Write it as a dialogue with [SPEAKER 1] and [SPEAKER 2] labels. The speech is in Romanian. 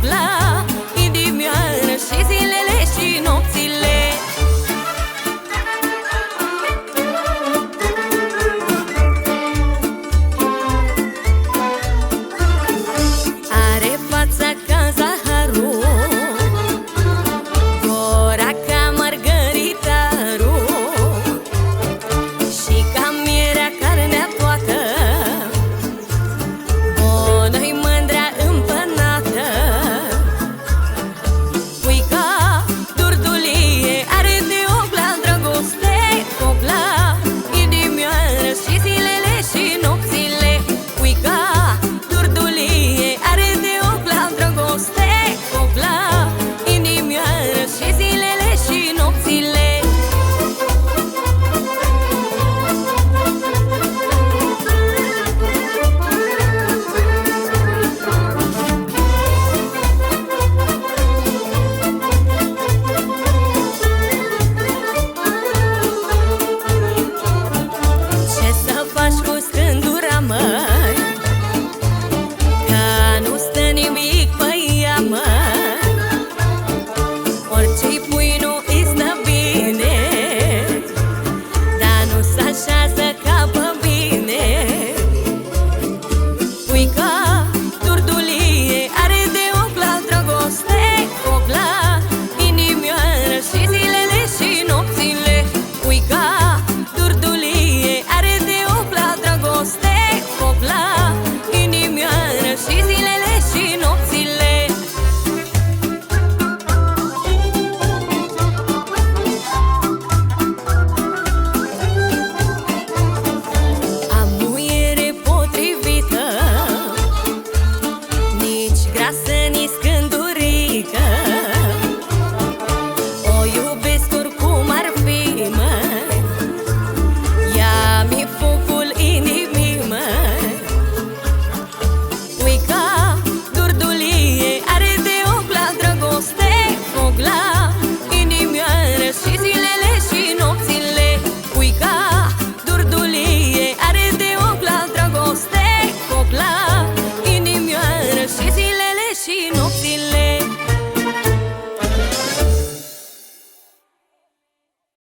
[SPEAKER 1] foc la inimioară și zilele și nopțile. Are fața ca zaharul, gura ca margaritarul și ca mierea carnea toată. Bună-i mândrea împănată, puica durdulie are de ochi la dragoste, foc la inimioară și zilele și nopțile. Puica durdulie are de ochi la dragoste, foc la inimioară și zilele și nopțile. Ce să faci cu scândura, măi, că nu stă nimic pe ea, măi. Orice-i pui nu-i stă bine, dar nu s-așează ca pe bine. Puica durdulie are de ochi la dragoste, foc la inimioară și zilele și nopțile. Puica durdulie are de ochi la dragoste, foc la inimioară și zilele și nopțile. Am muiere potrivită, nici grasă, nici scândurică,